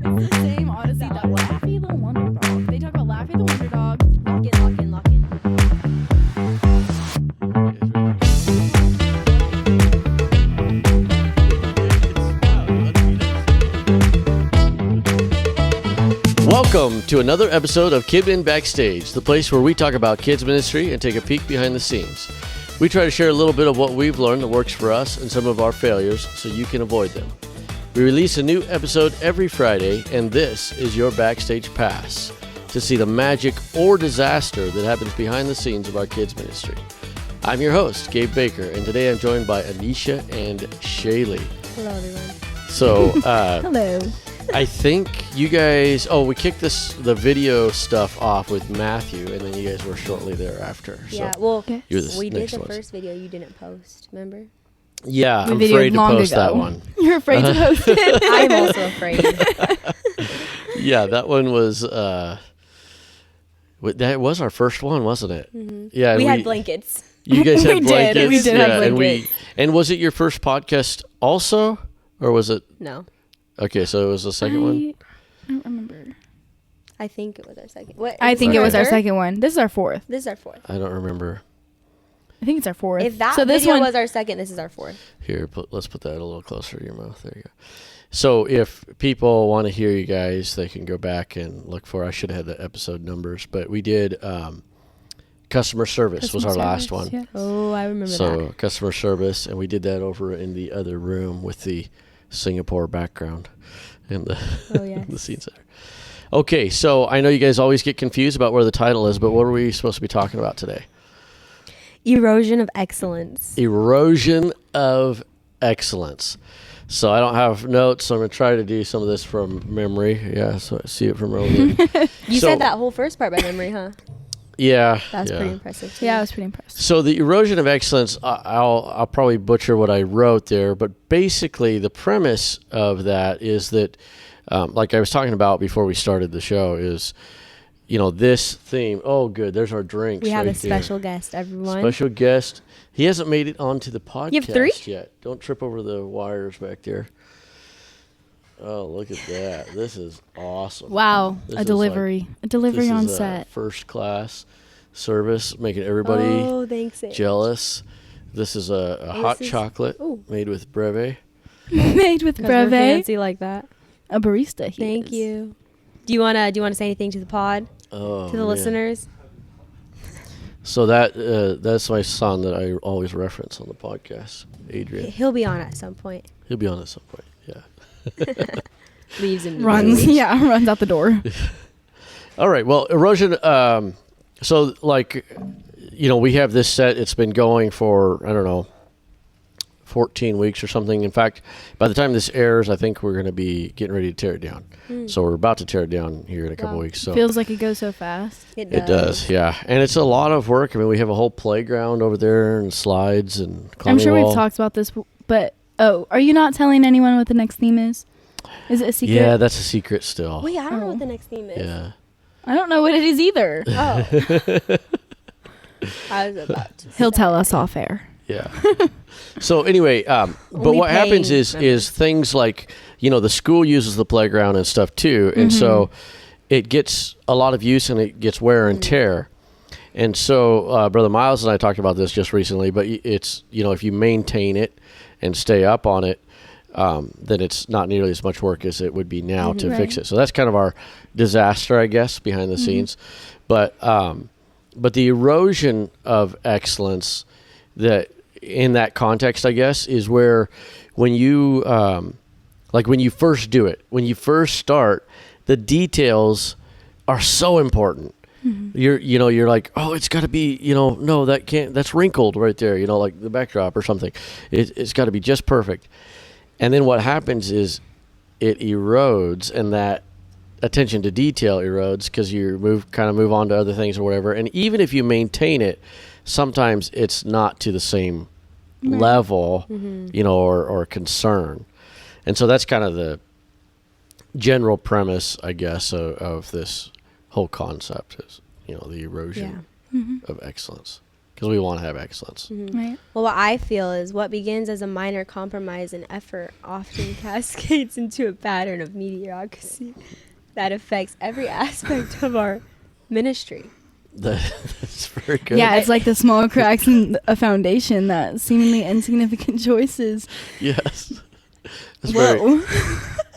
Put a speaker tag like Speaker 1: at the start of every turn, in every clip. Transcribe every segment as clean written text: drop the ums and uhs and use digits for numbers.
Speaker 1: It's the same Odyssey that Laffy the Wonder Dog. They talk about Laffy the Wonder Dog.
Speaker 2: Lock in, lock in, lock in.
Speaker 3: Welcome to another episode of KidMin Backstage, the place where we talk about kids ministry and take a peek behind the scenes. We try to share a little bit of what we've learned that works for us and some of our failures so you can avoid them. We release a new episode every Friday, and this is your backstage pass to see the magic or disaster that happens behind the scenes of our kids ministry. I'm your host, Gabe Baker, and today I'm joined by Anisha and Shaylee.
Speaker 2: Hello, everyone.
Speaker 3: So,
Speaker 1: Hello.
Speaker 3: I think you guys, we kicked the video stuff off with Matthew, and then you guys were shortly thereafter.
Speaker 2: Yeah,
Speaker 3: so
Speaker 2: well,
Speaker 3: you're the
Speaker 2: we did
Speaker 3: next
Speaker 2: the
Speaker 3: ones.
Speaker 2: first video you didn't post, remember?
Speaker 3: Yeah,
Speaker 1: We
Speaker 3: I'm
Speaker 1: videoed
Speaker 3: afraid to
Speaker 1: long
Speaker 3: post
Speaker 1: ago.
Speaker 3: that one.
Speaker 1: You're afraid to post it.
Speaker 2: I'm also afraid.
Speaker 3: Yeah, that one was, that was our first one, wasn't it?
Speaker 2: Mm-hmm.
Speaker 3: Yeah.
Speaker 2: We had blankets.
Speaker 3: You guys had
Speaker 1: We did.
Speaker 3: blankets.
Speaker 1: We did have
Speaker 3: yeah,
Speaker 1: blankets.
Speaker 3: And was it your first podcast also? Or was it?
Speaker 2: No,
Speaker 3: Okay, so it was the second one?
Speaker 1: I don't remember.
Speaker 2: I think it was our second. What?
Speaker 1: I
Speaker 2: is
Speaker 1: think
Speaker 2: this
Speaker 1: it was our
Speaker 2: third?
Speaker 1: second one. This is our fourth.
Speaker 2: This is our fourth.
Speaker 3: I don't remember.
Speaker 1: I think it's our fourth.
Speaker 2: If that
Speaker 1: so this
Speaker 2: video
Speaker 1: one
Speaker 2: was our second, this is our fourth.
Speaker 3: Here, let's put that a little closer to your mouth. There you go. So if people want to hear you guys, they can go back and look for, I should have had the episode numbers, but we did customer service was our last one.
Speaker 1: Yes.
Speaker 2: Oh, I remember
Speaker 3: So
Speaker 2: that.
Speaker 3: customer service, and we did that over in the other room with the Singapore background and the,
Speaker 2: Oh, yes.
Speaker 3: the scenes there. Okay, so I know you guys always get confused about where the title is, but what are we supposed to be talking about today?
Speaker 2: Erosion of Excellence.
Speaker 3: Erosion of Excellence. So I don't have notes, so I'm going to try to do some of this from memory. Yeah, so I see it from over there.
Speaker 2: You
Speaker 3: So-
Speaker 2: said that whole first part by memory, huh?
Speaker 3: Yeah.
Speaker 2: That's
Speaker 3: yeah.
Speaker 2: pretty impressive. Too.
Speaker 1: Yeah, I was pretty impressed.
Speaker 3: So the erosion of excellence, I'll probably butcher what I wrote there, but basically the premise of that is that, like I was talking about before we started the show, is, this theme. Oh, good. There's our drinks.
Speaker 2: We have
Speaker 3: right
Speaker 2: a special guest, everyone.
Speaker 3: there. Special guest. He hasn't made it onto the podcast
Speaker 2: You have three?
Speaker 3: yet. Don't trip over the wires back there. Oh, look at that. This is awesome.
Speaker 1: Wow,
Speaker 3: This
Speaker 1: a
Speaker 3: is
Speaker 1: delivery. A delivery
Speaker 3: This
Speaker 1: on
Speaker 3: is
Speaker 1: set.
Speaker 3: first class service, making everybody
Speaker 2: Oh, thanks. Sage.
Speaker 3: jealous. This is a hot
Speaker 2: this is-
Speaker 3: chocolate
Speaker 2: Ooh.
Speaker 3: made with breve.
Speaker 1: Made with
Speaker 2: 'Cause we're
Speaker 1: breve.
Speaker 2: fancy like that.
Speaker 1: A barista. He
Speaker 2: Thank
Speaker 1: is.
Speaker 2: you. Do you wanna say anything to the pod,
Speaker 3: Oh,
Speaker 2: to the
Speaker 3: man.
Speaker 2: listeners?
Speaker 3: So that's my son that I always reference on the podcast, Adrian.
Speaker 2: He'll be on at some point.
Speaker 3: He'll be on at some point. Yeah.
Speaker 2: Leaves and
Speaker 1: Runs. Yeah, runs out the door.
Speaker 3: All right. Well, erosion. So we have this set. It's been going for 14 weeks or something. In fact, by the time this airs, I think we're going to be getting ready to tear it down. So we're about to tear it down here in a couple
Speaker 2: Wow.
Speaker 3: weeks. So
Speaker 1: Feels like it goes so fast.
Speaker 2: It
Speaker 3: it does, yeah. And it's a lot of work. I mean, we have a whole playground over there and slides and
Speaker 1: I'm
Speaker 3: climbing
Speaker 1: sure
Speaker 3: wall.
Speaker 1: we've talked about this, but are you not telling anyone what the next theme is? Is it a secret?
Speaker 3: Yeah, that's a secret still.
Speaker 2: Wait, I don't know
Speaker 1: Oh.
Speaker 2: what the next theme is.
Speaker 3: Yeah.
Speaker 1: I don't know what it is either.
Speaker 2: Oh. I was about to.
Speaker 1: He'll
Speaker 2: say.
Speaker 1: tell us off air.
Speaker 3: Yeah. So anyway, but
Speaker 2: Only
Speaker 3: what happens
Speaker 2: paying
Speaker 3: is
Speaker 2: members.
Speaker 3: things like, the school uses the playground and stuff too. And so it gets a lot of use and it gets wear and tear. And so Brother Miles and I talked about this just recently, but it's, if you maintain it and stay up on it, then it's not nearly as much work as it would be now to fix
Speaker 1: Right.
Speaker 3: it. So that's kind of our disaster, I guess, behind the scenes. But the erosion of excellence that in that context, I guess, is where when you when you first do it, when you first start, the details are so important. You're like, oh, it's got to be, no, that can't, that's wrinkled right there, like the backdrop or something. It's got to be just perfect. And then what happens is it erodes, and that attention to detail erodes because you move on to other things or whatever. And even if you maintain it, sometimes it's not to the same level, or concern. And so that's kind of the general premise, I guess, of this whole concept is, the erosion of excellence. because we want to have excellence.
Speaker 1: Right.
Speaker 2: Well, what I feel is what begins as a minor compromise and effort often cascades into a pattern of mediocrity that affects every aspect of our ministry.
Speaker 3: That's very good.
Speaker 1: Yeah, it's like the small cracks in a foundation that seemingly insignificant choices.
Speaker 3: Yes. That's very,
Speaker 1: Whoa.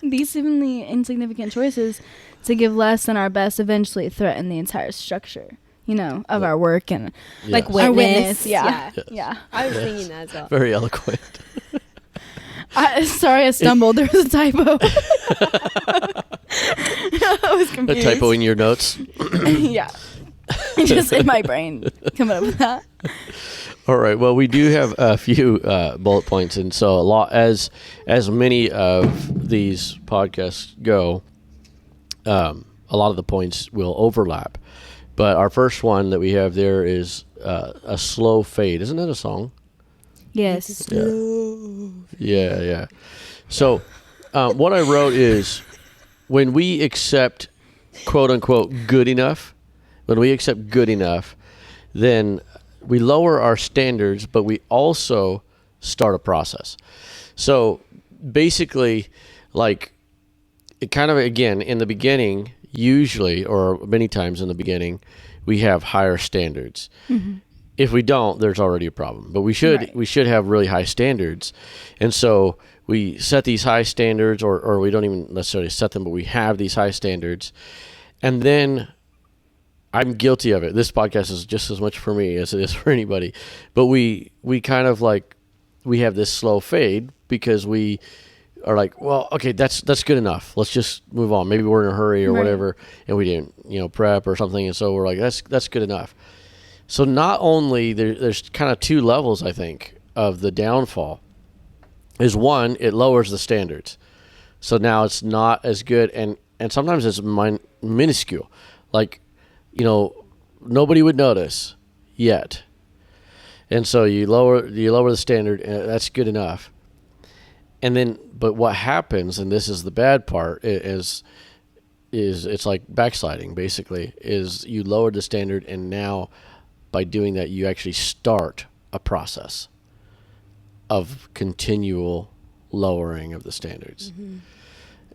Speaker 1: These seemingly insignificant choices to give less than our best eventually threaten the entire structure, of our work and
Speaker 2: Like
Speaker 3: yes.
Speaker 1: our
Speaker 2: witness.
Speaker 1: witness. Yeah.
Speaker 3: Yes.
Speaker 1: Yeah.
Speaker 2: I was thinking that as well.
Speaker 3: Very eloquent.
Speaker 1: Sorry, I stumbled. There was a typo. I was
Speaker 3: A
Speaker 1: confused.
Speaker 3: typo in your notes.
Speaker 1: Yeah. Just in my brain coming up with that.
Speaker 3: All right. Well, we do have a few bullet points, and so a lot as many of these podcasts go, a lot of the points will overlap. But our first one that we have there is a slow fade. Isn't that a song?
Speaker 1: Yes.
Speaker 3: Yeah. So what I wrote is when we accept quote unquote good enough, then we lower our standards, but we also start a process. So basically, like, it kind of, again, in the beginning, usually, or many times in the beginning, we have higher standards. Mm-hmm. If we don't, there's already a problem. But we should have really high standards. And so we set these high standards, or we don't even necessarily set them, but we have these high standards. And then I'm guilty of it. This podcast is just as much for me as it is for anybody. But we kind of like, we have this slow fade because we are like, well, okay, that's good enough. Let's just move on. Maybe we're in a hurry or whatever, and we didn't, prep or something. And so we're like, that's good enough. So not only there's kind of two levels, I think, of the downfall. Is one, it lowers the standards. So now it's not as good, and sometimes it's minuscule. Like, nobody would notice yet. And so you lower the standard, and that's good enough. And then, but what happens, and this is the bad part, is it's like backsliding, basically, is you lowered the standard, and now by doing that, you actually start a process of continual lowering of the standards. Mm-hmm.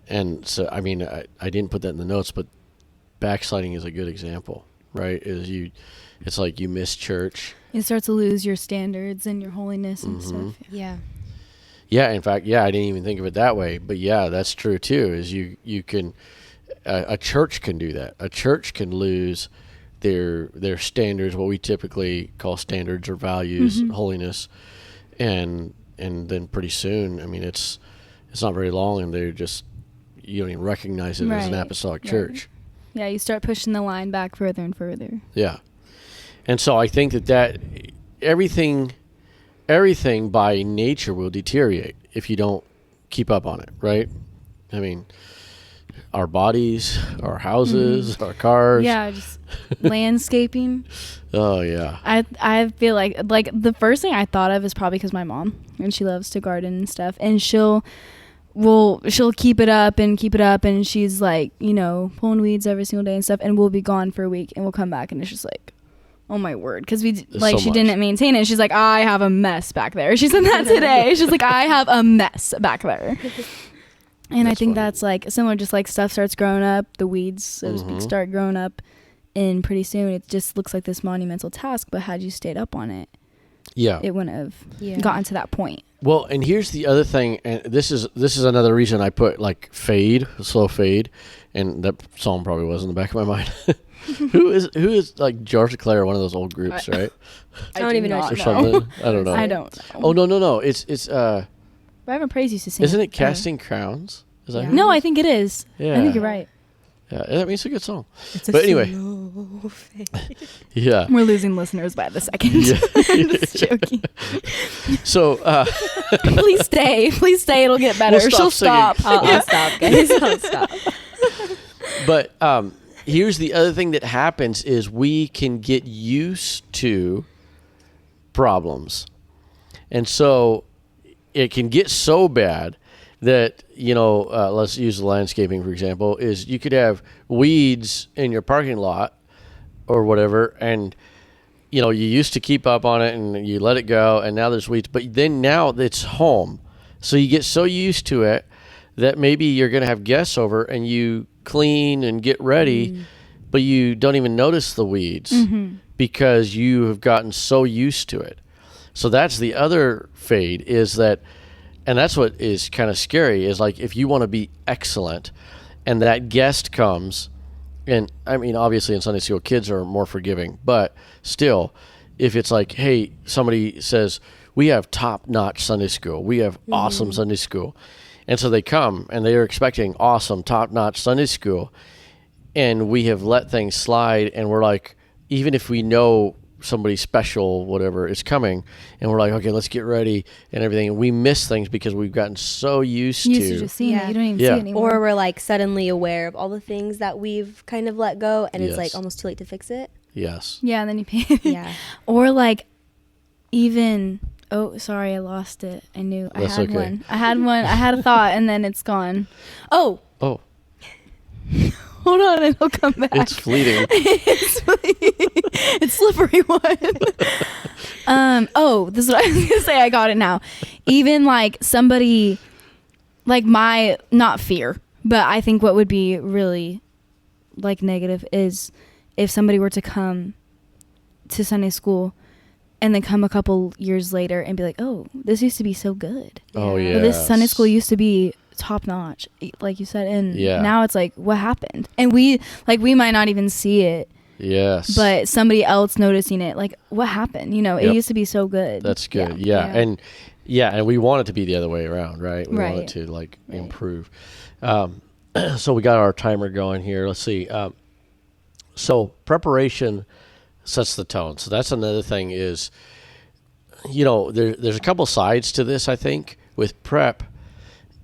Speaker 3: And so, I mean, I didn't put that in the notes, but backsliding is a good example, right? It's like you miss church.
Speaker 1: You start to lose your standards and your holiness and stuff.
Speaker 2: Yeah.
Speaker 3: Yeah, in fact, I didn't even think of it that way, but yeah, that's true too. Is you can a church can do that. A church can lose their standards, what we typically call standards or values, holiness, and then pretty soon, I mean, it's not very long, and they're just, you don't even recognize it as an apostolic church.
Speaker 1: Yeah, you start pushing the line back further and further.
Speaker 3: Yeah, and so I think that everything by nature will deteriorate if you don't keep up on it, right? I mean, our bodies, our houses, our cars.
Speaker 1: Yeah, just landscaping.
Speaker 3: Oh, yeah.
Speaker 1: I feel like the first thing I thought of is probably because my mom, and she loves to garden and stuff, and she'll keep it up, and she's like, pulling weeds every single day and stuff, and we'll be gone for a week, and we'll come back, and it's just like, oh my word, because she didn't maintain it. She's like, I have a mess back there. She said that today. She's like, I have a mess back there. And I think that's like similar, just like stuff starts growing up, the weeds, so to speak, start growing up, and pretty soon it just looks like this monumental task, but had you stayed up on it, it wouldn't have gotten to that point.
Speaker 3: Well, and here's the other thing, and this is another reason I put like fade, slow fade, and that song probably was in the back of my mind. Who is like George Clare, one of those old groups, right?
Speaker 2: I don't even know.
Speaker 3: Or something. I don't know.
Speaker 1: I don't know.
Speaker 3: Oh no! It's
Speaker 1: Reverend Praise used to sing.
Speaker 3: Isn't it Casting Crowns? Is that
Speaker 1: No, I think it is.
Speaker 3: Yeah.
Speaker 1: I think you're right.
Speaker 3: Yeah, I mean, it's a good song.
Speaker 2: But
Speaker 3: anyway. Yeah.
Speaker 1: We're losing listeners by the second.
Speaker 3: Yeah.
Speaker 1: Just joking.
Speaker 3: So,
Speaker 1: Please stay. It'll get better.
Speaker 3: We'll
Speaker 1: She'll stop.
Speaker 2: I'll stop, guys. I'll stop.
Speaker 3: But here's the other thing that happens is we can get used to problems. And so it can get so bad that, let's use the landscaping, for example, is you could have weeds in your parking lot or whatever, and, you used to keep up on it and you let it go, and now there's weeds. But then now it's home, so you get so used to it that maybe you're going to have guests over and you clean and get ready, but you don't even notice the weeds because you have gotten so used to it. So that's the other fade, is that, and that's what is kind of scary, is like if you want to be excellent and that guest comes, and I mean, obviously in Sunday school, kids are more forgiving, but still, if it's like, hey, somebody says, we have top-notch Sunday school, we have awesome Sunday school, and so they come and they are expecting awesome, top-notch Sunday school, and we have let things slide, and we're like, even if we know somebody special, whatever, is coming, and we're like, okay, let's get ready and everything, and we miss things because we've gotten so used to
Speaker 1: just seeing it. You don't even see
Speaker 3: Yeah.
Speaker 1: it anymore.
Speaker 2: Or we're like suddenly aware of all the things that we've kind of let go, and it's
Speaker 3: Yes.
Speaker 2: like almost too late to fix it.
Speaker 3: Yes.
Speaker 1: Yeah, and then you pay.
Speaker 2: Yeah.
Speaker 1: Or like even, oh, sorry, I lost it. I knew I
Speaker 3: That's
Speaker 1: had
Speaker 3: okay.
Speaker 1: one. I had a thought and then it's gone. Oh,
Speaker 3: Oh,
Speaker 1: hold on, it'll come back.
Speaker 3: it's fleeting.
Speaker 1: It's slippery one. Oh, this is what I was gonna say. I got it now. Even like somebody, like my, not fear, but I think what would be really like negative is if somebody were to come to Sunday school and then come a couple years later and be like, oh, this used to be so good.
Speaker 3: Oh,
Speaker 2: Yeah.
Speaker 3: yeah.
Speaker 1: Or this Sunday school used to be top notch, like you said, and
Speaker 3: Yeah.
Speaker 1: now it's like, what happened? And we might not even see it,
Speaker 3: Yes.
Speaker 1: but somebody else noticing it, like, what happened?
Speaker 3: Yep.
Speaker 1: It used to be so good.
Speaker 3: That's good. Yeah. And we want it to be the other way around, right? We want it
Speaker 1: Right.
Speaker 3: to like improve. So we got our timer going here. Let's see. So preparation sets the tone. So that's another thing is, there's a couple sides to this, I think, with prep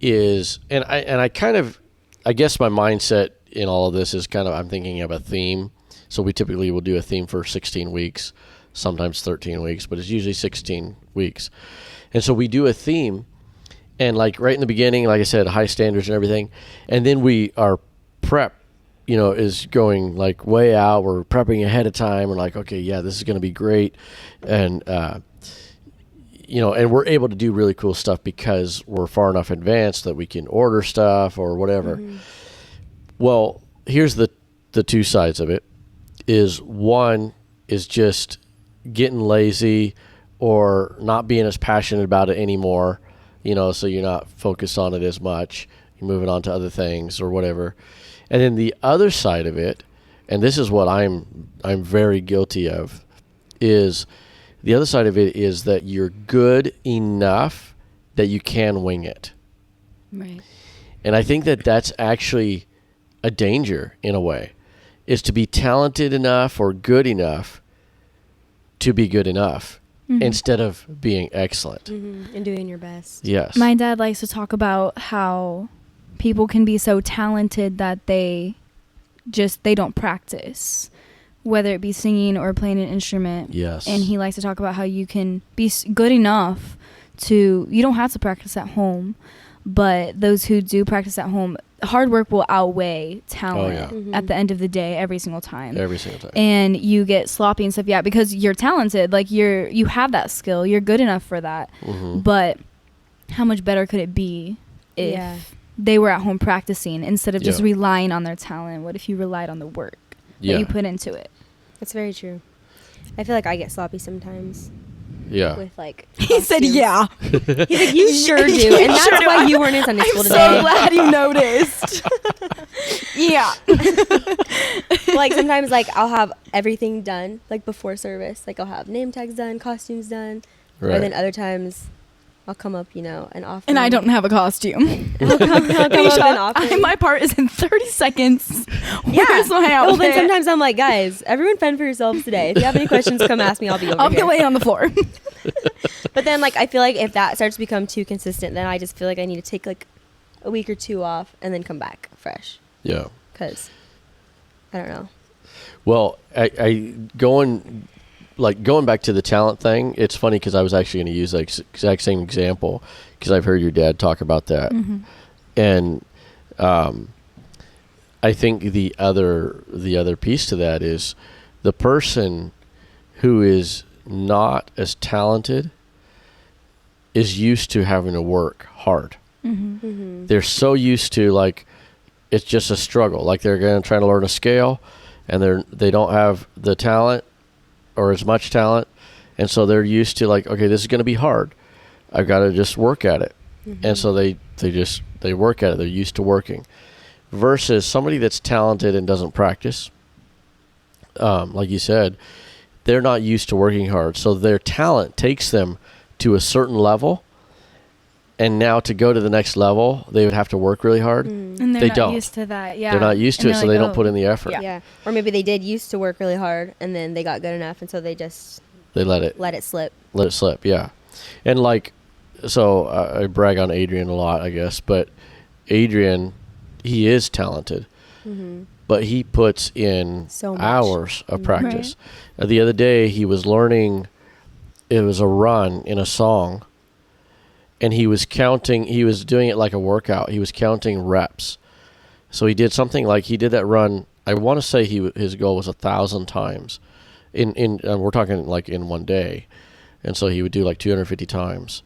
Speaker 3: is, and I guess my mindset in all of this is kind of, I'm thinking of a theme. So we typically will do a theme for 16 weeks, sometimes 13 weeks, but it's usually 16 weeks. And so we do a theme, and like right in the beginning, like I said, high standards and everything. And then our prep, is going like way out. We're prepping ahead of time. We're like, okay, yeah, this is going to be great. And, and we're able to do really cool stuff because we're far enough advanced that we can order stuff or whatever. Well, here's the two sides of it. Is one is just getting lazy or not being as passionate about it anymore, so you're not focused on it as much. You're moving on to other things or whatever. And then the other side of it, and this is what I'm very guilty of, is the other side of it is that you're good enough that you can wing it.
Speaker 1: Right.
Speaker 3: And I think that that's actually a danger in a way, is to be talented enough or good enough to be good enough instead of being excellent.
Speaker 2: And doing your best.
Speaker 3: Yes.
Speaker 1: My dad likes to talk about how people can be so talented that they don't practice, whether it be singing or playing an instrument.
Speaker 3: Yes.
Speaker 1: And he likes to talk about how you can be good enough you don't have to practice at home, but those who do practice at home, hard work will outweigh talent at the end of the day every single time.
Speaker 3: Every single time.
Speaker 1: And you get sloppy and stuff, because you're talented, like you have that skill, you're good enough for that. But how much better could it be if they were at home practicing instead of just relying on their talent? What if you relied on the work that you put into it?
Speaker 2: That's very true. I feel like I get sloppy sometimes.
Speaker 3: Yeah.
Speaker 2: With like
Speaker 1: He said, yeah.
Speaker 2: He's like, you sure do. And that's why you weren't in Sunday school today.
Speaker 1: I'm so glad you noticed. Yeah.
Speaker 2: Like sometimes like I'll have everything done like before service. Like I'll have name tags done, costumes done.
Speaker 3: Right.
Speaker 2: And then other times I'll come up, and offer.
Speaker 1: And I don't have a costume.
Speaker 2: I'll come up and offer.
Speaker 1: My part is in 30 seconds.
Speaker 2: Yeah.
Speaker 1: Where's my outfit?
Speaker 2: Well, then sometimes I'm like, guys, everyone fend for yourselves today. If you have any questions, come ask me. I'll be over
Speaker 1: I'll
Speaker 2: here.
Speaker 1: be laying on the floor.
Speaker 2: But then like I feel like if that starts to become too consistent, then I just feel like I need to take like a week or two off and then come back fresh.
Speaker 3: Yeah.
Speaker 2: Because I don't know.
Speaker 3: Well, I going back to the talent thing, it's funny because I was actually going to use the exact same example because I've heard your dad talk about that. And I think the other piece to that is the person who is not as talented is used to having to work hard. They're so used to, like, it's just a struggle. Like, they're going to try to learn a scale, and they don't have the talent or as much talent, and so they're used to, like, okay, this is going to be hard. I've got to just work at it. And so they work at it. They're used to working. Versus somebody that's talented and doesn't practice, like you said, they're not used to working hard. So their talent takes them to a certain level, and now to go to the next level, they would have to work really hard.
Speaker 1: And they're
Speaker 3: They
Speaker 1: not
Speaker 3: don't.
Speaker 1: used to that. Yeah.
Speaker 3: They're not used to it, so they don't put in the effort.
Speaker 2: Yeah. Or maybe they did used to work really hard, and then they got good enough, and so they just
Speaker 3: They let it
Speaker 2: slip.
Speaker 3: Let it slip, yeah. And like, so I brag on Adrian a lot, I guess, but Adrian, he is talented, but he puts in
Speaker 2: So much.
Speaker 3: hours of practice. The other day, he was learning, it was a run in a song, and he was doing it like a workout. He was counting reps. So he did something like, he did that run, I want to say his goal was 1,000 times. We're talking like in one day. And so he would do like 250 times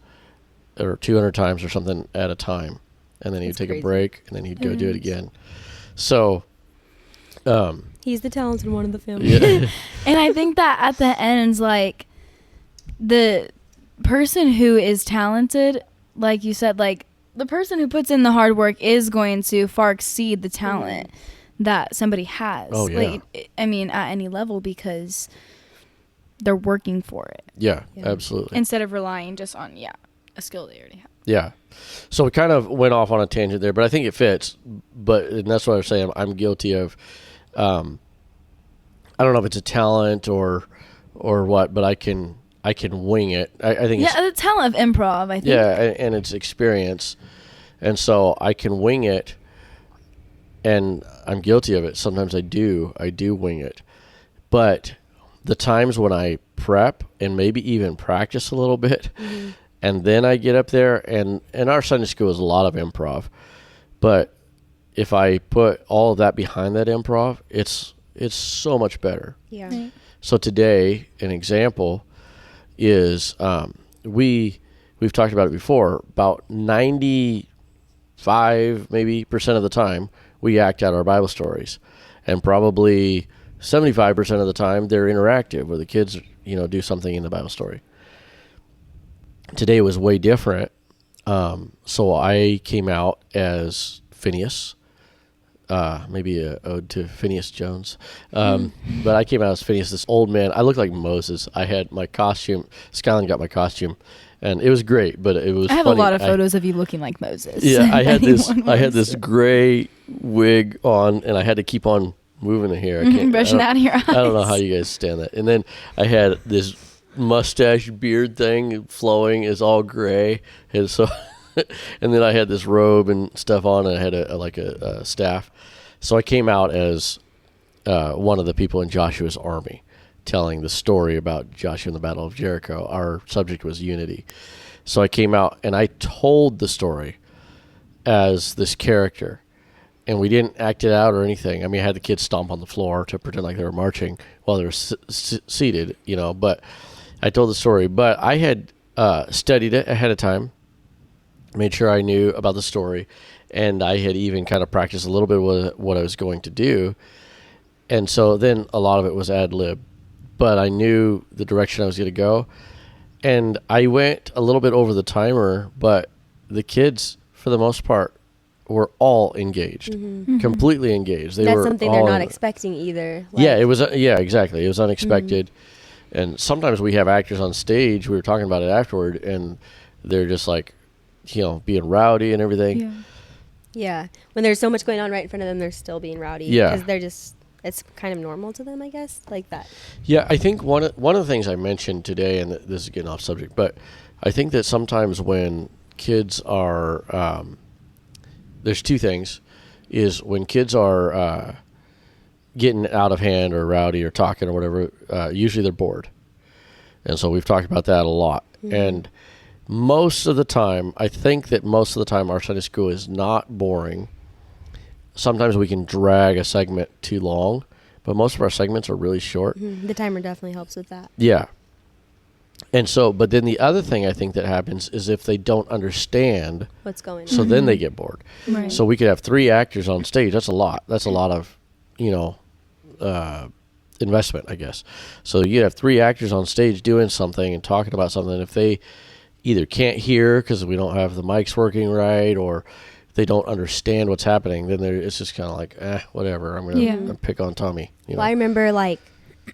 Speaker 3: or 200 times or something at a time. And then he would take a break, and then he'd go do it again. So
Speaker 2: He's the talented one of the family.
Speaker 3: yeah.
Speaker 1: And I think that at the end, like, the person who is talented, like you said, like, the person who puts in the hard work is going to far exceed the talent that somebody has.
Speaker 3: Oh, yeah.
Speaker 1: Like, I mean, at any level, because they're working for it.
Speaker 3: Yeah, absolutely.
Speaker 1: Instead of relying just on, a skill they already have.
Speaker 3: Yeah. So we kind of went off on a tangent there, but I think it fits. And that's what I was saying. I'm guilty of, I don't know if it's a talent or what, but I can wing it. I think
Speaker 1: the talent of improv, I think.
Speaker 3: Yeah, and it's experience. And so I can wing it, and I'm guilty of it. Sometimes I do wing it. But the times when I prep and maybe even practice a little bit, and then I get up there, and our Sunday school is a lot of improv. But if I put all of that behind that improv, it's so much better.
Speaker 2: Yeah.
Speaker 1: Right.
Speaker 3: So today, an example is we've talked about it before. About 95% of the time, we act out our Bible stories, and probably 75% of the time they're interactive, where the kids do something in the Bible story. Today was way different. So I came out as Phineas, maybe a ode to Phineas Jones. But I came out as Phineas, this old man. I looked like Moses. I had my costume. Skyline got my costume, and it was great. But it was.
Speaker 1: I have
Speaker 3: funny.
Speaker 1: a lot of photos of you looking like Moses.
Speaker 3: Yeah, I had
Speaker 1: Anyone
Speaker 3: this gray wig on, and I had to keep on moving the hair.
Speaker 1: Brushing out of your eyes.
Speaker 3: I don't know how you guys stand that. And then I had this mustache beard thing flowing, is all gray, and so and then I had this robe and stuff on, and I had a staff. So I came out as one of the people in Joshua's army, telling the story about Joshua and the Battle of Jericho. Our subject was unity. So I came out and I told the story as this character, and we didn't act it out or anything. I mean, I had the kids stomp on the floor to pretend like they were marching while they were seated, but I told the story. But I had studied it ahead of time, made sure I knew about the story, and I had even kind of practiced a little bit with what I was going to do. And so then a lot of it was ad lib, but I knew the direction I was going to go. And I went a little bit over the timer, but the kids, for the most part, were all engaged, completely engaged.
Speaker 2: That's something they're not expecting either.
Speaker 3: Yeah, it was. Yeah, exactly. It was unexpected. And sometimes we have actors on stage. We were talking about it afterward, and they're just like, being rowdy and everything.
Speaker 2: Yeah. When there's so much going on right in front of them, they're still being rowdy.
Speaker 3: Yeah.
Speaker 2: Because they're just, it's kind of normal to them, I guess, like that.
Speaker 3: Yeah, I think one of the things I mentioned today, and this is getting off subject, but I think that sometimes when kids are, there's two things, is when kids are getting out of hand or rowdy or talking or whatever, usually they're bored. And so we've talked about that a lot. And most of the time, I think that most of the time our Sunday school is not boring. Sometimes we can drag a segment too long, but most of our segments are really short.
Speaker 2: The timer definitely helps with that.
Speaker 3: Yeah. And so, but then the other thing I think that happens is if they don't understand
Speaker 2: What's going on.
Speaker 3: so then they get bored.
Speaker 1: Right.
Speaker 3: So we could have 3 actors on stage. That's a lot. That's a lot of, investment, I guess. So you have 3 actors on stage doing something and talking about something. If they either can't hear because we don't have the mics working right, or they don't understand what's happening, then it's just kind of like, whatever. I'm going to pick on Tommy.
Speaker 2: Well, I remember like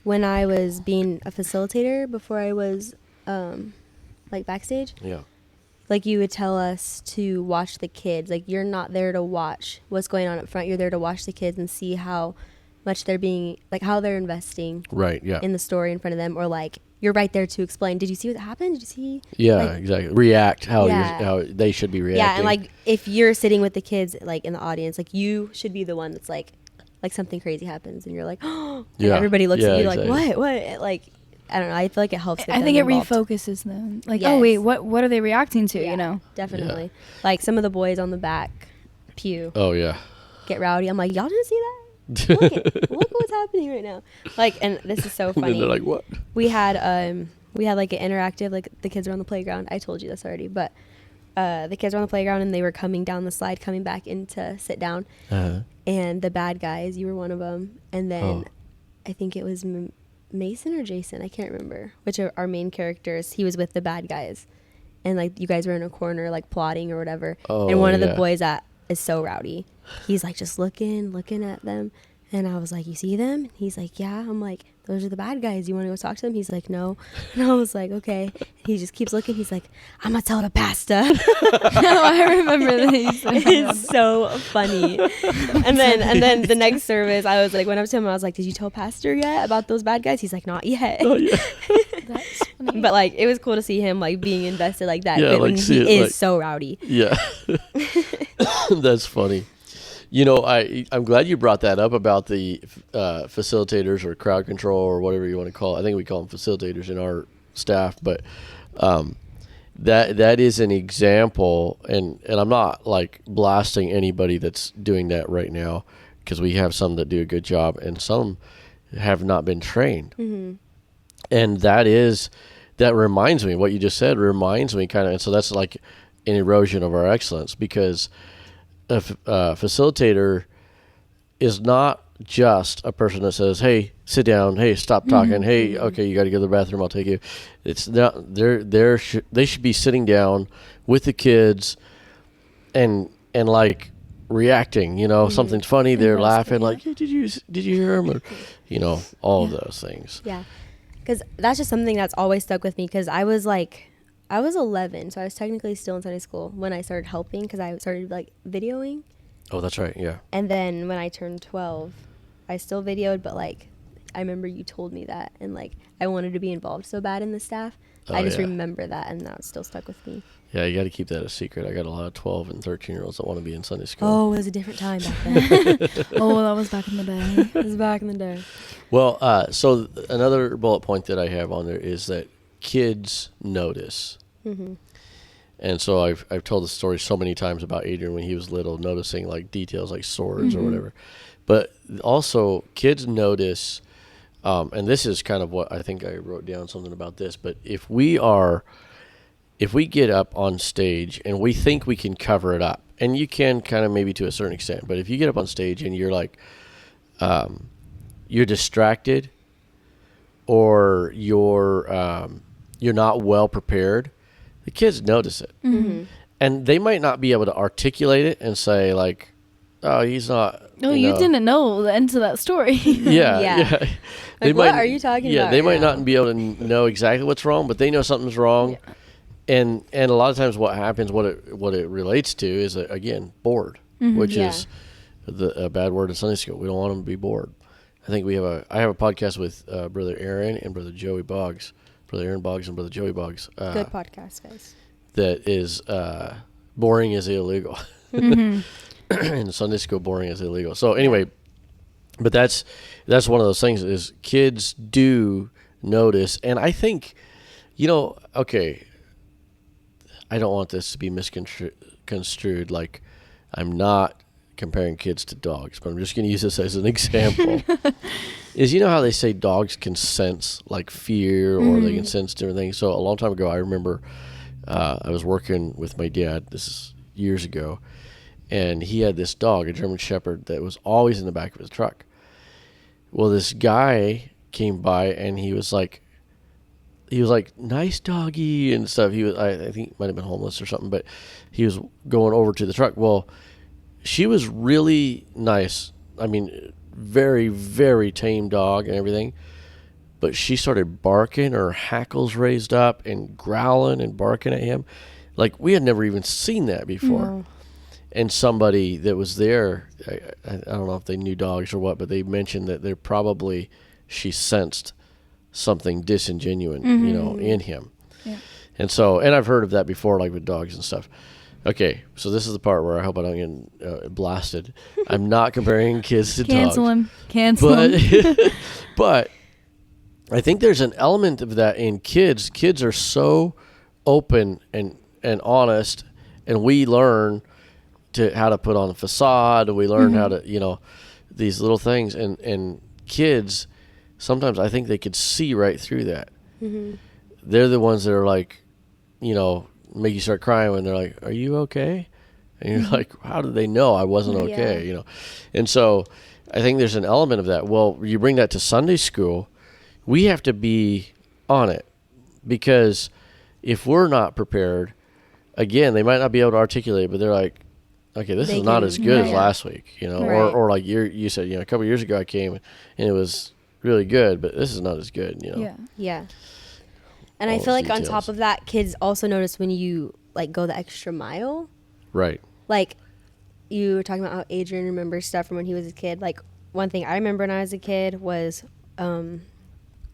Speaker 2: when I was being a facilitator before I was like backstage.
Speaker 3: Yeah.
Speaker 2: Like you would tell us to watch the kids. Like you're not there to watch what's going on up front. You're there to watch the kids and see how much they're being, like how they're investing
Speaker 3: Right, yeah.
Speaker 2: in the story in front of them, or like you're right there to explain. Did you see what happened? Did you see?
Speaker 3: Yeah,
Speaker 2: like,
Speaker 3: exactly. React how
Speaker 2: Yeah.
Speaker 3: how they should be reacting.
Speaker 2: yeah, and like if you're sitting with the kids like in the audience, like you should be the one that's like something crazy happens and you're like, oh, and
Speaker 3: Yeah.
Speaker 2: everybody looks
Speaker 3: Yeah,
Speaker 2: at you
Speaker 3: exactly.
Speaker 2: like what? Like I don't know. I feel like it helps. Get
Speaker 1: I
Speaker 2: them
Speaker 1: think it
Speaker 2: involved.
Speaker 1: refocuses them. Like,
Speaker 2: Yes.
Speaker 1: oh wait, what are they reacting to?
Speaker 2: Yeah,
Speaker 1: You know?
Speaker 2: definitely. Like some of the boys on the back pew
Speaker 3: Oh, yeah.
Speaker 2: get rowdy. I'm like, y'all didn't see that? Look what's happening right now. Like, and this is so
Speaker 3: And
Speaker 2: funny.
Speaker 3: then they're like, what?
Speaker 2: We had like an interactive, like the kids were on the playground. I told you this already, but the kids were on the playground and they were coming down the slide, coming back in to sit down.
Speaker 3: Uh-huh.
Speaker 2: And the bad guys, you were one of them. And then I think it was Mason or Jason, I can't remember, which are our main characters. He was with the bad guys. And like you guys were in a corner, like plotting or whatever.
Speaker 3: Oh,
Speaker 2: and one of the
Speaker 3: yeah.
Speaker 2: boys that is so rowdy, he's like just looking at them. And I was like, you see them? He's like, yeah. I'm like, those are the bad guys. You want to go talk to them? He's like, no. And I was like, okay. He just keeps looking. He's like, I'm going to tell the pastor.
Speaker 1: No, I remember that.
Speaker 2: It's so funny. And then the next service, I was like, went up to him. I was like, did you tell pastor yet about those bad guys? He's like, not yet.
Speaker 3: Oh, yeah.
Speaker 1: That's funny.
Speaker 2: But like, it was cool to see him like being invested like that.
Speaker 3: Yeah,
Speaker 2: But
Speaker 3: like,
Speaker 2: when
Speaker 3: see
Speaker 2: he
Speaker 3: it,
Speaker 2: is
Speaker 3: like-
Speaker 2: so rowdy.
Speaker 3: Yeah. That's funny. You know, I'm glad you brought that up about the facilitators or crowd control or whatever you want to call it. I think we call them facilitators in our staff, but that is an example, and I'm not like blasting anybody that's doing that right now, because we have some that do a good job and some have not been trained.
Speaker 2: Mm-hmm.
Speaker 3: And that reminds me, what you just said reminds me kind of, and so that's like an erosion of our excellence, because a facilitator is not just a person that says, hey, sit down, hey, stop talking, hey, okay, you got to go to the bathroom, I'll take you. It's not, they should be sitting down with the kids and like reacting, something's funny, they're laughing, like, hey, did you hear him? Or, all of those things.
Speaker 2: Yeah. Because that's just something that's always stuck with me, because I was 11, so I was technically still in Sunday school when I started helping, because I started like videoing.
Speaker 3: Oh, that's right, yeah.
Speaker 2: And then when I turned 12, I still videoed, but like I remember you told me that, and like I wanted to be involved so bad in the staff.
Speaker 3: Oh,
Speaker 2: I just
Speaker 3: yeah.
Speaker 2: remember that, and that's still stuck with me.
Speaker 3: Yeah, you got to keep that a secret. I got a lot of 12 and 13-year-olds that want to be in Sunday school.
Speaker 2: Oh, it was a different time back then.
Speaker 1: Oh, that was back in the day.
Speaker 2: It was back in the day.
Speaker 3: Well, so another bullet point that I have on there is that kids notice.
Speaker 2: Mm-hmm.
Speaker 3: And so I've told the story so many times about Adrian when he was little, noticing like details like swords or whatever. But also kids notice, and this is kind of what I think I wrote down something about this, but if we get up on stage and we think we can cover it up, and you can kind of maybe to a certain extent, but if you get up on stage and you're like, you're distracted, or you're not well prepared, the kids notice it.
Speaker 2: Mm-hmm.
Speaker 3: And they might not be able to articulate it and say like, oh, he's not.
Speaker 1: No, you didn't know the end to that story.
Speaker 3: Yeah.
Speaker 2: Yeah.
Speaker 3: They
Speaker 2: Like, what are you talking
Speaker 3: Yeah,
Speaker 2: about
Speaker 3: they
Speaker 2: right
Speaker 3: might
Speaker 2: now?
Speaker 3: not be able to know exactly what's wrong, but they know something's wrong.
Speaker 1: Yeah.
Speaker 3: And a lot of times what happens, what it relates to is, again, bored, which
Speaker 2: Yeah.
Speaker 3: is a bad word in Sunday school. We don't want them to be bored. I think I have a podcast with Brother Aaron and Brother Joey Boggs, Brother Aaron Boggs and Brother Joey Boggs.
Speaker 2: Good podcast, guys.
Speaker 3: That is boring is illegal. In Sunday school, boring is illegal. So anyway, but that's one of those things, is kids do notice. And I think, okay, I don't want this to be misconstrued. Like, I'm not comparing kids to dogs, but I'm just going to use this as an example. Is, you know how they say dogs can sense like fear or they can sense different things? So a long time ago, I remember I was working with my dad, this is years ago, and he had this dog, a German Shepherd, that was always in the back of his truck. Well, this guy came by and he was like, nice doggy and stuff. He was, I think he might have been homeless or something, but he was going over to the truck. Well, she was really nice. I mean, very, very tame dog and everything. But she started barking, her hackles raised up and growling and barking at him. Like, we had never even seen that before.
Speaker 2: No.
Speaker 3: And somebody that was there, I don't know if they knew dogs or what, but they mentioned that she sensed something disingenuine, in him.
Speaker 1: Yeah.
Speaker 3: And so, and I've heard of that before, like with dogs and stuff. Okay, so this is the part where I hope I don't get blasted. I'm not comparing kids to
Speaker 1: Cancel
Speaker 3: dogs.
Speaker 1: Cancel him.
Speaker 3: But I think there's an element of that in kids. Kids are so open and honest, and we learn how to put on a facade, and we learn how to, these little things. And kids, sometimes I think they could see right through that. Mm-hmm. They're the ones that are like, make you start crying when they're like, "Are you okay?" And you're like, "How did they know I wasn't okay?"
Speaker 2: Yeah.
Speaker 3: And so I think there's an element of that. Well, you bring that to Sunday school, we have to be on it, because if we're not prepared, again, they might not be able to articulate, but they're like, "Okay, this is not as good as last week,"
Speaker 2: Right.
Speaker 3: or like you said, a couple of years ago I came and it was really good, but this is not as good,
Speaker 2: Yeah. And
Speaker 3: All
Speaker 2: I feel
Speaker 3: those
Speaker 2: like on
Speaker 3: details.
Speaker 2: top of that, kids also notice when you like go the extra mile.
Speaker 3: Right.
Speaker 2: Like you were talking about how Adrian remembers stuff from when he was a kid. Like one thing I remember when I was a kid was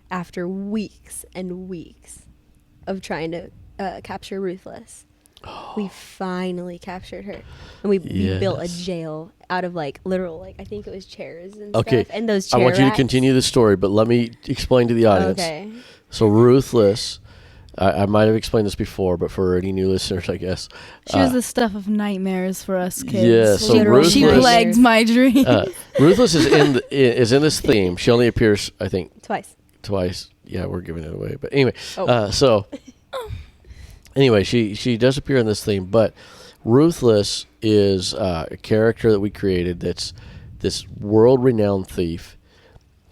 Speaker 2: after weeks and weeks of trying to capture Ruthless, we finally captured her, and we built a jail out of like literal, like I think it was chairs and stuff. And those chair
Speaker 3: I want you to
Speaker 2: racks.
Speaker 3: continue the story, but let me explain to the audience.
Speaker 2: Okay.
Speaker 3: So Ruthless, I might have explained this before, but for any new listeners, I guess.
Speaker 1: She was the stuff of nightmares for us kids.
Speaker 3: Yeah, so
Speaker 2: Literal
Speaker 3: Ruthless,
Speaker 1: She
Speaker 2: nightmares.
Speaker 1: plagued my dreams.
Speaker 3: Ruthless is in this theme. She only appears, I think,
Speaker 2: Twice.
Speaker 3: Yeah, we're giving it away. But anyway,
Speaker 2: Oh.
Speaker 3: Anyway, she does appear in this theme, but Ruthless is a character that we created that's this world-renowned thief.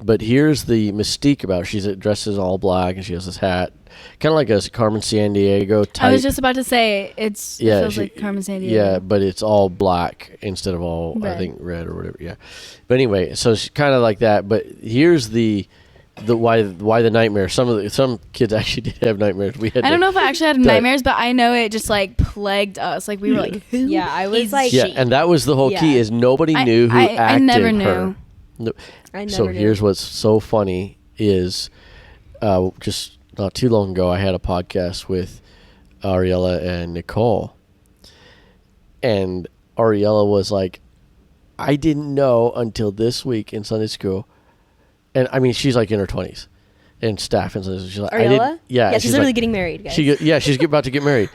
Speaker 3: But here's the mystique about her. She's dressed as all black, and she has this hat, kind of like a Carmen Sandiego type.
Speaker 1: I was just about to say, it feels like Carmen Sandiego.
Speaker 3: Yeah, but it's all black instead of all,
Speaker 1: Red.
Speaker 3: I think, red or whatever. Yeah. But anyway, so she's kind of like that. But here's the why the nightmare. Some kids actually did have nightmares.
Speaker 1: I don't know if I actually had nightmares, but I know it just like plagued us. Like we were like, who
Speaker 2: Yeah, I was
Speaker 1: is
Speaker 2: like-
Speaker 3: Yeah,
Speaker 1: she?
Speaker 3: and that was the whole key,
Speaker 2: Yeah.
Speaker 3: is nobody knew who acted
Speaker 1: I never knew.
Speaker 3: her. No.
Speaker 2: I never
Speaker 3: So
Speaker 2: knew.
Speaker 3: here's what's so funny is just not too long ago I had a podcast with Ariella and Nicole, and Ariella was like, I didn't know until this week in Sunday school, and I mean she's like in her 20s and staff in Sunday school. She's like,
Speaker 2: Ariella?
Speaker 3: yeah,
Speaker 2: she's literally getting married, guys.
Speaker 3: she's about to get married.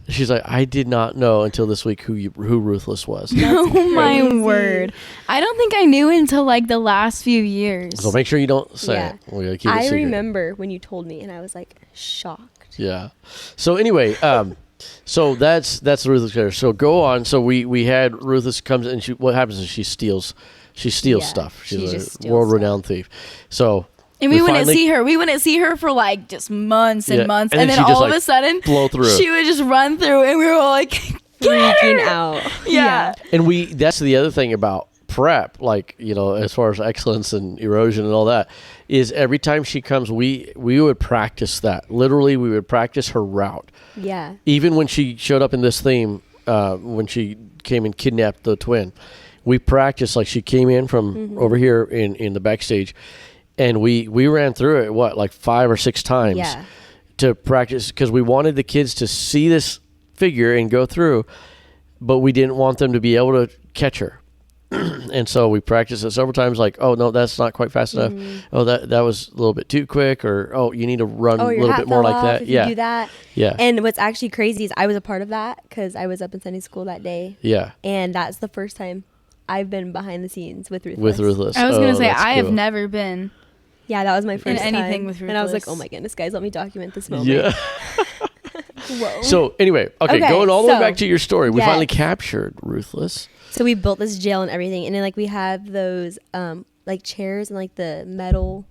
Speaker 3: She's like, I did not know until this week who Ruthless was.
Speaker 1: Oh my
Speaker 2: crazy.
Speaker 1: word! I don't think I knew until like the last few years.
Speaker 3: So make sure you don't say
Speaker 2: Yeah.
Speaker 3: it. We're gonna keep it
Speaker 2: I
Speaker 3: secret.
Speaker 2: remember when you told me, and I was like shocked.
Speaker 3: Yeah. So anyway, so that's the Ruthless character. So go on. So we had Ruthless comes and what happens is she steals
Speaker 2: Yeah,
Speaker 3: stuff.
Speaker 2: she
Speaker 3: She's
Speaker 2: just
Speaker 3: a
Speaker 2: steals
Speaker 3: world renowned thief. So
Speaker 1: And we wouldn't
Speaker 3: finally
Speaker 1: see her. We wouldn't see her for like just months and
Speaker 3: Yeah,
Speaker 1: months.
Speaker 3: and
Speaker 1: And,
Speaker 3: then
Speaker 1: then
Speaker 3: she'd just,
Speaker 1: all of
Speaker 3: like,
Speaker 1: a sudden,
Speaker 3: blow through.
Speaker 1: she would just run through, and we were all like, get
Speaker 2: Freaking
Speaker 1: her!
Speaker 2: out.
Speaker 1: Yeah.
Speaker 3: And that's the other thing about prep, like, as far as excellence and erosion and all that, is every time she comes, we would practice that. Literally, we would practice her route.
Speaker 2: Yeah.
Speaker 3: Even when she showed up in this theme, when she came and kidnapped the twin, we practiced, like she came in from over here in the backstage, and we ran through it, like 5 or 6 times to practice, because we wanted the kids to see this figure and go through, but we didn't want them to be able to catch her. And so we practiced it several times, like, oh, no, that's not quite fast enough. Oh, that was a little bit too quick, or, oh, you need to run a little bit more like that.
Speaker 2: If you do that.
Speaker 3: Yeah.
Speaker 2: And what's actually crazy is I was a part of that because I was up in Sunday school that day.
Speaker 3: Yeah.
Speaker 2: And that's the first time I've been behind the scenes with Ruthless.
Speaker 3: With Ruthless.
Speaker 1: I was gonna say
Speaker 3: that's
Speaker 1: I have
Speaker 3: cool.
Speaker 1: never been.
Speaker 2: Yeah, that was my first
Speaker 1: In anything
Speaker 2: time.
Speaker 1: with
Speaker 2: And I was like,
Speaker 1: Ruthless.
Speaker 2: oh my goodness, guys, let me document this moment.
Speaker 3: Yeah.
Speaker 2: Whoa.
Speaker 3: So anyway, okay, going all the way back to your story, we
Speaker 2: yes.
Speaker 3: finally captured Ruthless.
Speaker 2: So we built this jail and everything, and then like we have those like chairs and like the metal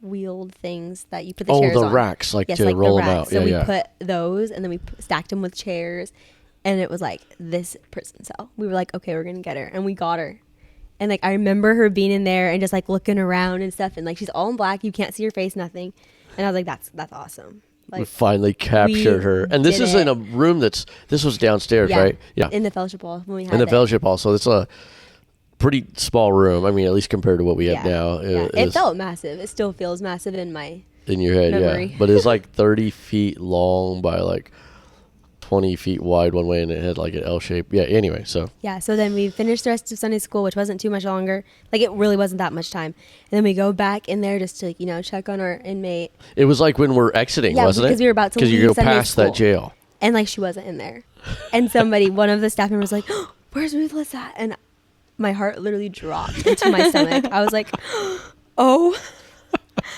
Speaker 2: wheeled things that you put the chairs on.
Speaker 3: Oh, the racks, like
Speaker 2: yes,
Speaker 3: to
Speaker 2: like
Speaker 3: roll
Speaker 2: the
Speaker 3: them
Speaker 2: racks.
Speaker 3: out.
Speaker 2: So
Speaker 3: Yeah,
Speaker 2: we
Speaker 3: yeah.
Speaker 2: put those, and then we stacked them with chairs, and it was like this prison cell. We were like, okay, we're gonna get her, and we got her. And like I remember her being in there and just like looking around and stuff, and like she's all in black, you can't see her face, nothing. And I was like, that's awesome.
Speaker 3: We
Speaker 2: Like
Speaker 3: finally captured her, and this
Speaker 2: did
Speaker 3: is
Speaker 2: it.
Speaker 3: in a room this was downstairs,
Speaker 2: yeah,
Speaker 3: right? Yeah,
Speaker 2: in the fellowship hall when we had
Speaker 3: in the
Speaker 2: it.
Speaker 3: fellowship hall. So it's a pretty small room. I mean, at least compared to what we have now.
Speaker 2: Yeah. It
Speaker 3: is
Speaker 2: felt massive. It still feels massive in my
Speaker 3: in your head,
Speaker 2: memory.
Speaker 3: yeah. But it's like 30 feet long by like 20 feet wide one way, and it had like an L shape. Yeah. Anyway, so
Speaker 2: Yeah, so then we finished the rest of Sunday school, which wasn't too much longer. Like, it really wasn't that much time. And then we go back in there just to, like, check on our inmate.
Speaker 3: it was like when we're exiting,
Speaker 2: Yeah,
Speaker 3: wasn't it?
Speaker 2: because we were about to
Speaker 3: Because you
Speaker 2: leave
Speaker 3: go
Speaker 2: Sunday
Speaker 3: past
Speaker 2: school.
Speaker 3: that jail.
Speaker 2: And, like, she wasn't in there. And one of the staff members was like, oh, where's Ruthless at? And my heart literally dropped into my stomach. I was like, oh,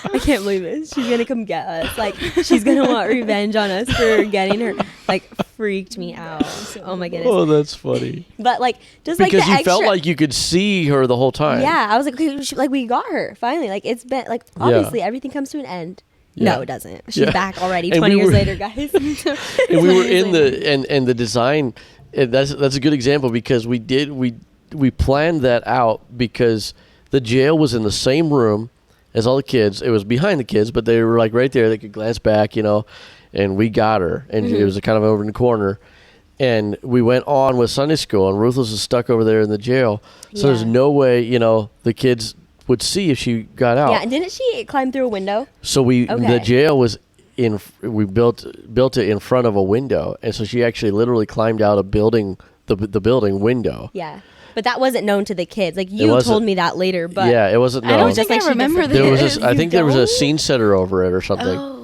Speaker 2: I can't believe this. She's going to come get us. Like, she's going to want revenge on us for getting her. Like, freaked me out. Oh, my goodness.
Speaker 3: Oh, that's funny.
Speaker 2: But, like, just
Speaker 3: Because
Speaker 2: like the
Speaker 3: you
Speaker 2: extra,
Speaker 3: felt like you could see her the whole time.
Speaker 2: yeah, I was like, okay, like we got her finally. Like it's been like obviously everything comes to an end.
Speaker 3: Yeah.
Speaker 2: No, it doesn't. She's
Speaker 3: Yeah.
Speaker 2: back already.
Speaker 3: And
Speaker 2: 20
Speaker 3: we
Speaker 2: years
Speaker 3: were-
Speaker 2: later, guys.
Speaker 3: And we
Speaker 2: 20
Speaker 3: were
Speaker 2: years
Speaker 3: in
Speaker 2: later.
Speaker 3: and the design. That's a good example because we planned that out because the jail was in the same room as all the kids. It was behind the kids, but they were like right there. They could glance back, and we got her, and it was kind of over in the corner. And we went on with Sunday school, and Ruthless was stuck over there in the jail. So there's
Speaker 2: Yeah.
Speaker 3: no way, the kids would see if she got out.
Speaker 2: Yeah, and didn't she climb through a window?
Speaker 3: So the
Speaker 2: Okay.
Speaker 3: jail was we built it in front of a window, and so she actually literally climbed out a building, the building window.
Speaker 2: Yeah, but that wasn't known to the kids. Like
Speaker 3: It
Speaker 2: you
Speaker 3: wasn't.
Speaker 2: told me that later, but
Speaker 3: Yeah, it wasn't.
Speaker 1: I
Speaker 3: No,
Speaker 1: don't
Speaker 2: just
Speaker 1: think
Speaker 2: like
Speaker 1: I
Speaker 2: she
Speaker 1: remember
Speaker 2: doesn't-
Speaker 3: there was.
Speaker 1: this.
Speaker 3: I
Speaker 2: You
Speaker 3: think there was a
Speaker 2: don't?
Speaker 3: scene setter over it or something.
Speaker 2: Oh.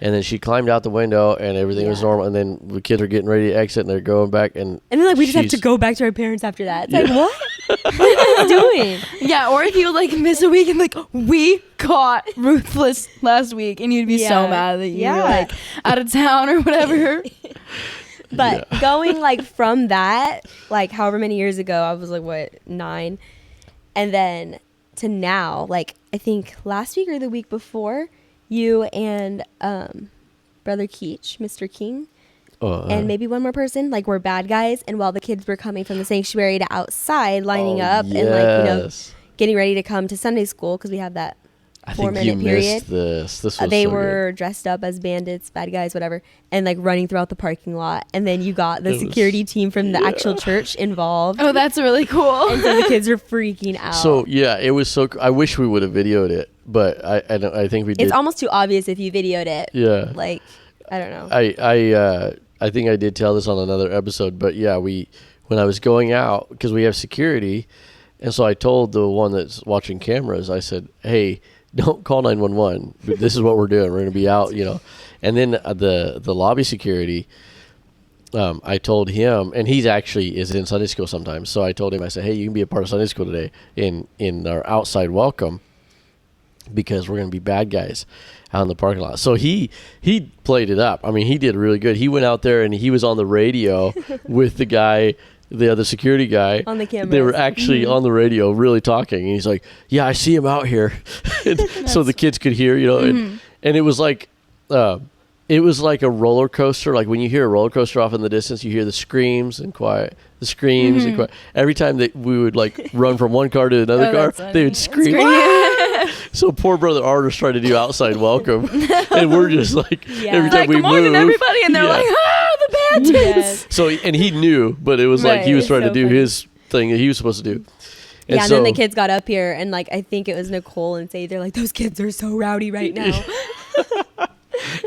Speaker 3: And then she climbed out the window, and everything was
Speaker 2: Yeah.
Speaker 3: normal. And then the kids are getting ready to exit, and they're going back, and
Speaker 2: then like we just have to
Speaker 3: she's-
Speaker 2: go back to our parents after that. It's like what? What are you doing?
Speaker 1: Yeah, or if you like miss a week and like we caught Ruthless last week, and you'd be so
Speaker 2: Yeah.
Speaker 1: mad that you were
Speaker 2: Yeah.
Speaker 1: like out of town or whatever.
Speaker 2: But going like from that, like however many years ago, I was like what 9, and then to now, like I think last week or the week before, you and Brother Keach, Mr. King, and maybe one more person, like were bad guys, and while the kids were coming from the sanctuary to outside, lining up and like getting ready to come to Sunday school because we have that
Speaker 3: I think
Speaker 2: 4-minute
Speaker 3: you
Speaker 2: period.
Speaker 3: missed this. This was
Speaker 2: They
Speaker 3: so
Speaker 2: were dressed up as bandits, bad guys, whatever, and like running throughout the parking lot. And then you got the
Speaker 3: It was-
Speaker 2: security team from the actual church involved.
Speaker 1: Oh, that's really cool.
Speaker 2: And so the kids are freaking out.
Speaker 3: So yeah, it was so. I wish we would have videoed it, but I think we did.
Speaker 2: it's almost too obvious if you videoed it.
Speaker 3: Yeah.
Speaker 2: Like, I don't know.
Speaker 3: I think I did tell this on another episode, but yeah, when I was going out because we have security, and so I told the one that's watching cameras, I said, "Hey, don't call 911. This is what we're doing. We're going to be out, And then the lobby security, I told him, and he's actually is in Sunday school sometimes. So I told him, I said, "Hey, you can be a part of Sunday school today in our outside welcome because we're going to be bad guys out in the parking lot." So he played it up. I mean, he did really good. He went out there and he was on the radio with the guy. The other security guy
Speaker 2: On the cameras.
Speaker 3: They were actually on the radio, really talking, and he's like, "Yeah, I see him out here," so the kids could hear, and it was like, a roller coaster. Like when you hear a roller coaster off in the distance, you hear the screams and quiet, the screams and quiet. Every time that we would like run from one car to another car,
Speaker 1: that's funny.
Speaker 3: they would scream. So poor brother Artis tried to do outside welcome, and we're just like every time
Speaker 1: Like,
Speaker 3: we
Speaker 1: good morning,
Speaker 3: move,
Speaker 1: everybody, and they're like, the bandits.
Speaker 2: Yes.
Speaker 3: So and he knew, but it was like
Speaker 1: Right.
Speaker 3: he was
Speaker 2: It's
Speaker 3: trying to
Speaker 2: so
Speaker 3: do
Speaker 2: funny.
Speaker 3: his thing that he was supposed to do. And
Speaker 2: Yeah, and
Speaker 3: so,
Speaker 2: then the kids got up here, and like I think it was Nicole and Say, they're like, those kids are so rowdy right now.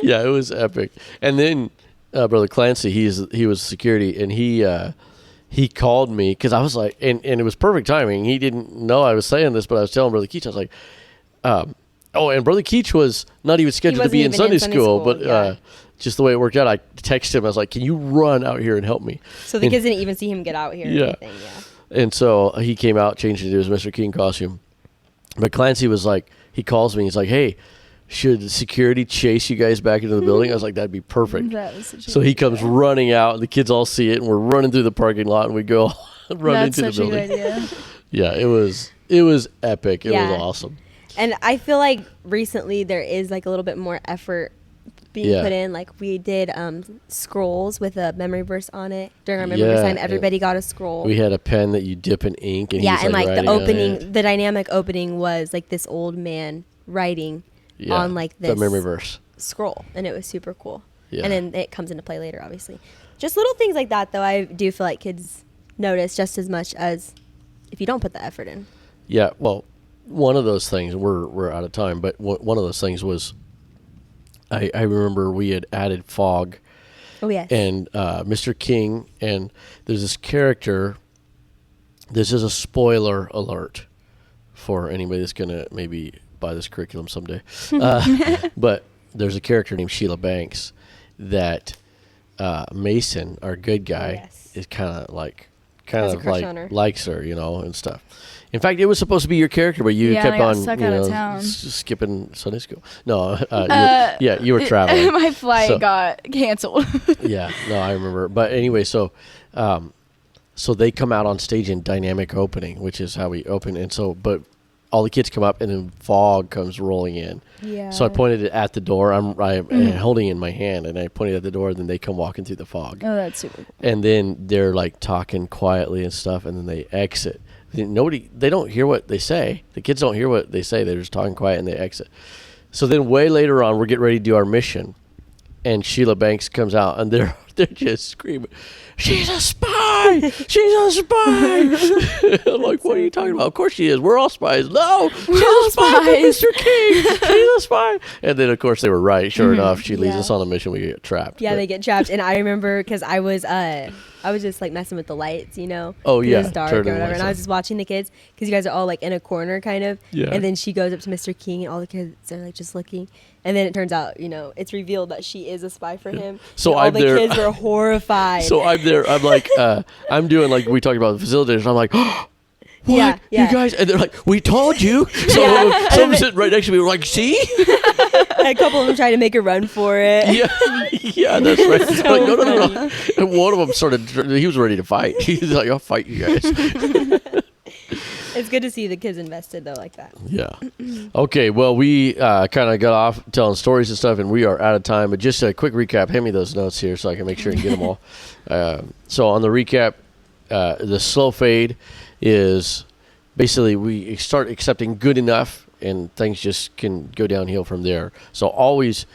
Speaker 3: yeah, it was epic. And then Brother Clancy, he was security, and he called me because I was like, and it was perfect timing. He didn't know I was saying this, but I was telling Brother Keach, I was like, and Brother Keach was not even scheduled to
Speaker 2: wasn't
Speaker 3: be in
Speaker 2: even
Speaker 3: Sunday
Speaker 2: in Sunday
Speaker 3: school,
Speaker 2: school,
Speaker 3: but
Speaker 2: yeah.
Speaker 3: just the way it worked out, I texted him. I was like, can you run out here and help me?
Speaker 2: So the kids didn't even see him get out here or anything. Yeah.
Speaker 3: And so he came out, changed into his Mr. King costume. But Clancy was like, he calls me. He's like, hey, should security chase you guys back into the building? I was like, that'd be perfect. So he comes running out, and the kids all see it, and we're running through the parking lot, and we go run into the building.
Speaker 1: That's such a good idea.
Speaker 3: Yeah, it was epic. It was awesome.
Speaker 2: And I feel like recently there is like a little bit more effort being put in. Like we did scrolls with a memory verse on it during our memory verse time. Everybody got a scroll.
Speaker 3: We had a pen that you dip in ink, and
Speaker 2: and like the opening, the dynamic opening was like this old man writing on like this
Speaker 3: the memory verse
Speaker 2: scroll, and it was super cool.
Speaker 3: Yeah.
Speaker 2: And then it comes into play later, obviously. Just little things like that, though. I do feel like kids notice just as much as if you don't put the effort in.
Speaker 3: Yeah, well, one of those things, we're out of time, but one of those things was, I remember we had added fog.
Speaker 2: Oh, yes.
Speaker 3: And Mr. King, and there's this character, this is a spoiler alert for anybody that's going to maybe buy this curriculum someday. But there's a character named Sheila Banks that Mason, our good guy, is kind of like likes her, and stuff. In fact, it was supposed to be your character, but you kept on skipping Sunday school. No, you were traveling.
Speaker 1: My flight got canceled.
Speaker 3: Yeah, no, I remember. But anyway, so they come out on stage in dynamic opening, which is how we open. And so, but all the kids come up, and then fog comes rolling in. Yeah. So I pointed it at the door. I'm holding it in my hand, and I pointed at the door, and then they come walking through the fog.
Speaker 1: Oh, that's super cool.
Speaker 3: And then they're like talking quietly and stuff, and then they exit. They don't hear what they say. The kids don't hear what they say. They're just talking quiet, and they exit. So then way later on, we're getting ready to do our mission, and Sheila Banks comes out, and they're just screaming, "She's a spy! She's a spy!" I'm like, "What are you talking about? Of course she is. We're all spies." "No, she's a spy from Mr. King. She's a spy." And then, of course, they were right. Sure enough, she leads us on a mission. We get trapped.
Speaker 2: Yeah, they get trapped. And I remember because I was just like messing with the lights,
Speaker 3: Oh, yeah.
Speaker 2: It was dark or whatever. And I was just watching the kids because you guys are all like in a corner kind of.
Speaker 3: Yeah.
Speaker 2: And then she goes up to Mr. King, and all the kids are like just looking. And then it turns out, it's revealed that she is a spy for him.
Speaker 3: So
Speaker 2: all the kids were horrified.
Speaker 3: So I'm there. I'm like, I'm doing like we talked about the facilitators. I'm like, "What?
Speaker 2: Yeah.
Speaker 3: You guys?" And they're like, "We told you." So someone sitting right next to me were like, "See?"
Speaker 2: A couple of them tried to make a run for it.
Speaker 3: Yeah, that's right. So like, no. And one of them he was ready to fight. He's like, "I'll fight you guys."
Speaker 2: It's good to see the kids invested though like that.
Speaker 3: Yeah. Okay. Well, we kind of got off telling stories and stuff, and we are out of time. But just a quick recap. Hand me those notes here so I can make sure and get them all. So on the recap, the slow fade is basically we start accepting good enough, and things just can go downhill from there. So always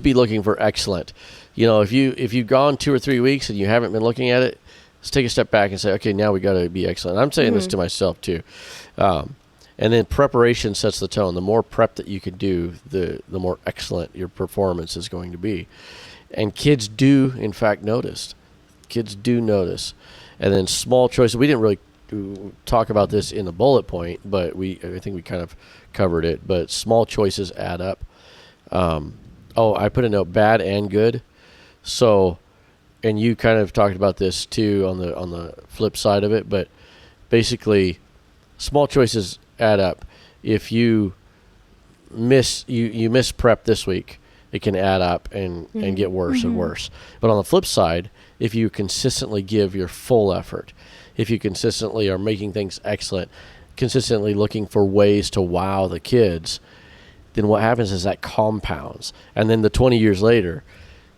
Speaker 3: be looking for excellent. If you've gone 2 or 3 weeks and you haven't been looking at it, let's take a step back and say, okay, now we got to be excellent. I'm saying this to myself too. And then preparation sets the tone. The more prep that you can do, the more excellent your performance is going to be. And kids do, in fact, notice. Kids do notice. And then small choices. We didn't really talk about this in the bullet point, but I think we kind of covered it. But small choices add up. I put a note, bad and good. So, and you kind of talked about this too on the flip side of it, but basically small choices add up. If you miss prep this week, it can add up and get worse and worse. But on the flip side, if you consistently give your full effort, if you consistently are making things excellent, consistently looking for ways to wow the kids, then what happens is that compounds. And then the 20 years later,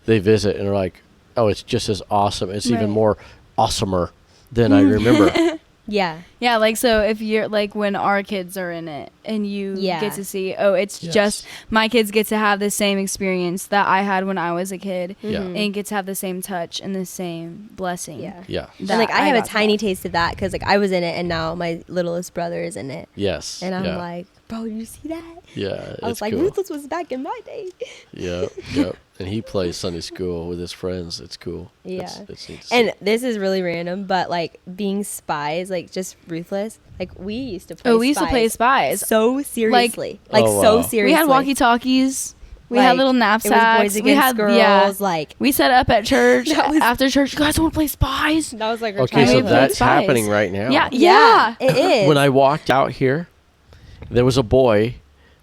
Speaker 3: they visit and are like, "Oh, it's just as awesome. It's even more awesomer than I remember."
Speaker 2: Yeah.
Speaker 1: Yeah, like, so if you're, like, when our kids are in it and you get to see, it's just, my kids get to have the same experience that I had when I was a kid. And get to have the same touch and the same blessing.
Speaker 3: Yeah.
Speaker 2: And, like, I have a tiny taste of that because, like, I was in it and now my littlest brother is in it.
Speaker 3: Yes.
Speaker 2: And I'm like, "Bro, you see that?"
Speaker 3: Yeah,
Speaker 2: I was like,
Speaker 3: cool.
Speaker 2: Ruthless was back in my day.
Speaker 3: Yep. And he plays Sunday school with his friends. It's cool.
Speaker 2: Yeah.
Speaker 3: It's neat to
Speaker 2: and
Speaker 3: see.
Speaker 2: this is really random, but like being spies, like just Ruthless, like we used to play
Speaker 1: we used to play spies.
Speaker 2: So seriously. So seriously.
Speaker 1: We had walkie-talkies. We had little knapsacks.
Speaker 2: It was boys against girls. Like
Speaker 1: we set up at church after church. You guys want to play Spies?
Speaker 2: that was like our
Speaker 3: Okay, so
Speaker 2: childhood.
Speaker 3: that's
Speaker 1: Spies.
Speaker 3: happening right now.
Speaker 1: Yeah.
Speaker 2: It is.
Speaker 3: When I walked out here, there was a boy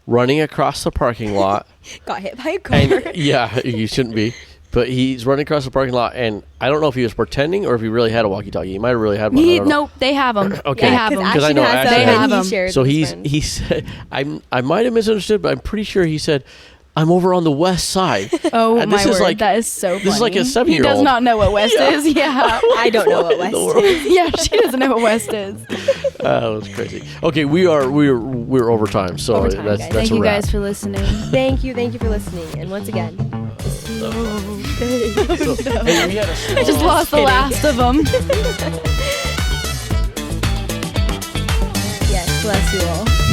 Speaker 3: running across the parking lot.
Speaker 2: Got hit by a car.
Speaker 3: And yeah, you shouldn't be. But he's running across the parking lot, and I don't know if he was pretending or if he really had a walkie-talkie. He might have really had one. I don't know.
Speaker 1: Nope, they have them.
Speaker 3: Okay.
Speaker 1: They have them.
Speaker 3: Because I know
Speaker 2: has
Speaker 3: Ashton
Speaker 1: They
Speaker 2: them,
Speaker 1: have
Speaker 2: and
Speaker 1: them.
Speaker 2: shared
Speaker 3: So
Speaker 2: with his friends.
Speaker 3: he said, I might have misunderstood, but I'm pretty sure he said, I'm over on the west side.
Speaker 1: Oh
Speaker 3: And
Speaker 1: my
Speaker 3: this is
Speaker 1: word,
Speaker 3: like-
Speaker 1: that is so funny.
Speaker 3: this is like a
Speaker 1: He
Speaker 3: 7-year-old.
Speaker 1: does not know what West is. Yeah.
Speaker 2: I don't know what
Speaker 3: in the
Speaker 2: West
Speaker 3: world?
Speaker 2: is.
Speaker 1: Yeah, she doesn't know what West is.
Speaker 3: That was crazy. Okay, we're over time, so
Speaker 2: Over time,
Speaker 3: that's
Speaker 2: guys.
Speaker 3: that's
Speaker 1: Thank
Speaker 3: a
Speaker 1: you
Speaker 3: wrap.
Speaker 1: guys for listening.
Speaker 2: Thank you for listening. And once again,
Speaker 3: So, hey, we had a
Speaker 1: I just lost the last of them.
Speaker 2: yes, bless you all.